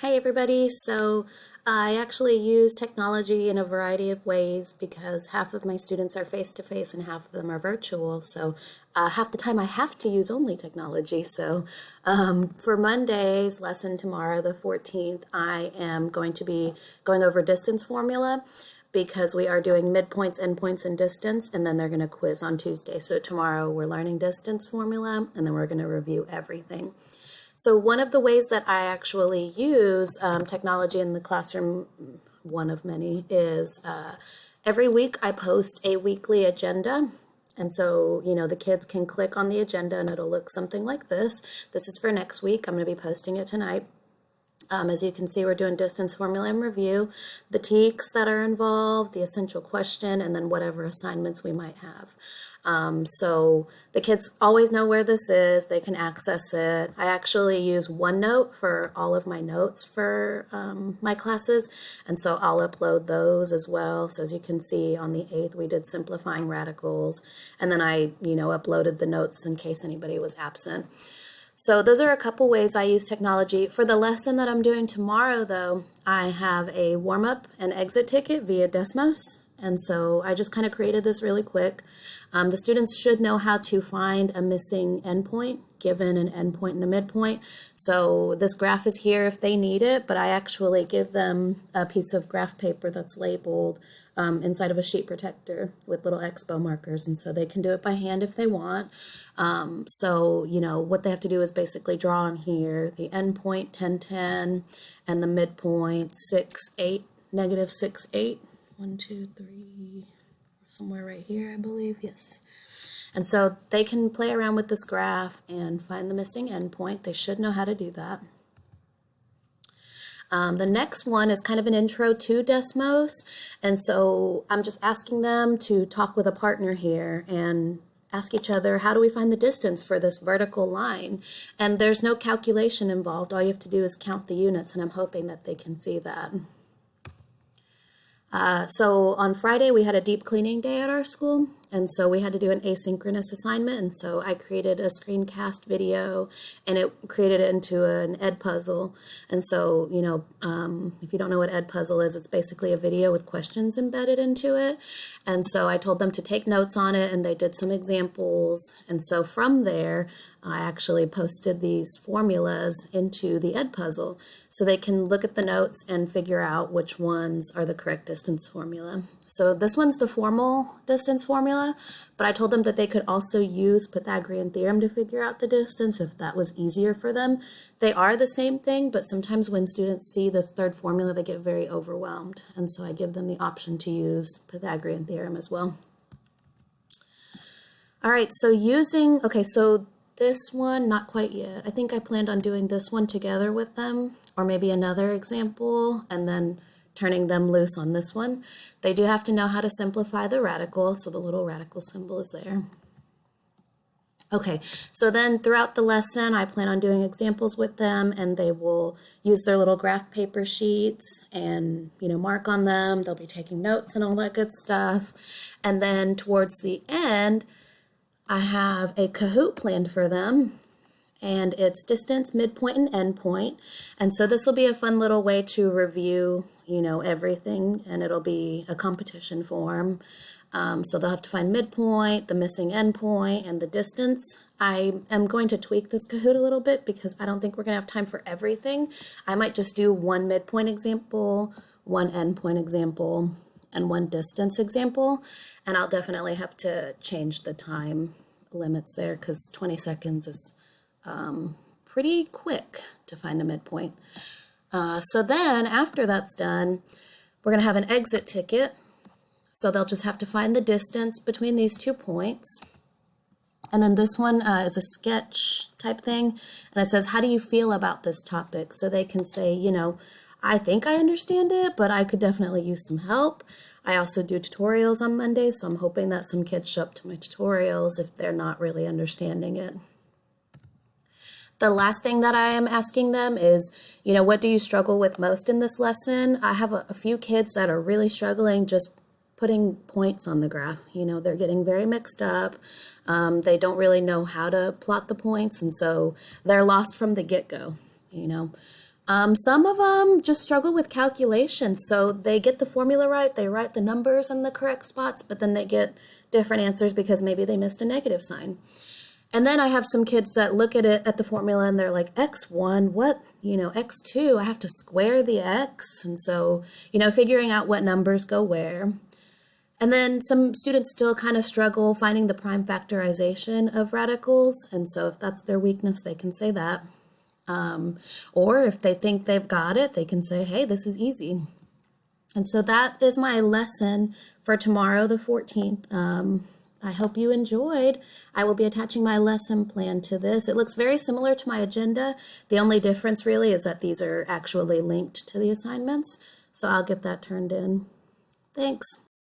Hi everybody. I actually use technology in a variety of ways because half of my students are face-to-face and half of them are virtual. Half the time I have to use only technology. For Monday's lesson tomorrow, the 14th, I am going to be going over distance formula because we are doing midpoints, endpoints, and distance, and then they're going to quiz on Tuesday. So tomorrow we're learning distance formula, and then we're going to review everything. So one of the ways that I actually use technology in the classroom, one of many, is every week I post a weekly agenda. And so, the kids can click on the agenda and it'll look something like this. This is for next week. I'm going to be posting it tonight. As you can see, we're doing distance formula and review, the TEKS that are involved, the essential question, and then whatever assignments we might have. So the kids always know where this is. They can access it. I actually use OneNote for all of my notes for my classes, and so I'll upload those as well. So as you can see, on the 8th, we did simplifying radicals, and then I, uploaded the notes in case anybody was absent. So those are a couple ways I use technology. For the lesson that I'm doing tomorrow, though, I have a warm-up and exit ticket via Desmos. And so I just kind of created this really quick. The students should know how to find a missing endpoint, given an endpoint and a midpoint. So this graph is here if they need it, but I actually give them a piece of graph paper that's labeled inside of a sheet protector with little expo markers, and so they can do it by hand if they want. What they have to do is basically draw on here the endpoint 10, 10, and the midpoint 6, 8, negative 6, 8. 1, 2, 3, somewhere right here, I believe, yes. And so they can play around with this graph and find the missing endpoint. They should know how to do that. The next one is kind of an intro to Desmos, and so I'm just asking them to talk with a partner here and ask each other, how do we find the distance for this vertical line? And there's no calculation involved. All you have to do is count the units, and I'm hoping that they can see that. So on Friday, we had a deep cleaning day at our school, and so we had to do an asynchronous assignment, and so I created a screencast video, and it created it into an Edpuzzle. And so, if you don't know what Edpuzzle is, it's basically a video with questions embedded into it. And so I told them to take notes on it, and they did some examples. And so from there, I actually posted these formulas into the Edpuzzle so they can look at the notes and figure out which ones are the correct distance formula. So this one's the formal distance formula, but I told them that they could also use Pythagorean theorem to figure out the distance if that was easier for them. They are the same thing, but sometimes when students see this third formula, they get very overwhelmed. And so I give them the option to use Pythagorean theorem as well. All right, so this one, not quite yet. I think I planned on doing this one together with them, or maybe another example, and then turning them loose on this one. They do have to know how to simplify the radical, so the little radical symbol is there. Okay, so then throughout the lesson, I plan on doing examples with them, and they will use their little graph paper sheets and, mark on them. They'll be taking notes and all that good stuff. And then towards the end, I have a Kahoot planned for them, and it's distance, midpoint, and endpoint. And so this will be a fun little way to review, everything, and it'll be a competition form. So they'll have to find midpoint, the missing endpoint, and the distance. I am going to tweak this Kahoot a little bit because I don't think we're going to have time for everything. I might just do one midpoint example, one endpoint example, and one distance example. And I'll definitely have to change the time limits there because 20 seconds is pretty quick to find a midpoint. So then after that's done, we're going to have an exit ticket. So they'll just have to find the distance between these 2 points. And then this one is a sketch type thing. And it says, how do you feel about this topic? So they can say, I think I understand it, but I could definitely use some help. I also do tutorials on Mondays, so I'm hoping that some kids show up to my tutorials if they're not really understanding it. The last thing that I am asking them is, what do you struggle with most in this lesson? I have a few kids that are really struggling just putting points on the graph. They're getting very mixed up. They don't really know how to plot the points, and so they're lost from the get-go, Some of them just struggle with calculations. So they get the formula right, they write the numbers in the correct spots, but then they get different answers because maybe they missed a negative sign. And then I have some kids that look at it at the formula and they're like, x1, what? X2, I have to square the x. And so, figuring out what numbers go where. And then some students still kind of struggle finding the prime factorization of radicals. And so if that's their weakness, they can say that. Or if they think they've got it, they can say, hey, this is easy. And so that is my lesson for tomorrow, the 14th. I hope you enjoyed. I will be attaching my lesson plan to this. It looks very similar to my agenda. The only difference really is that these are actually linked to the assignments. So I'll get that turned in. Thanks.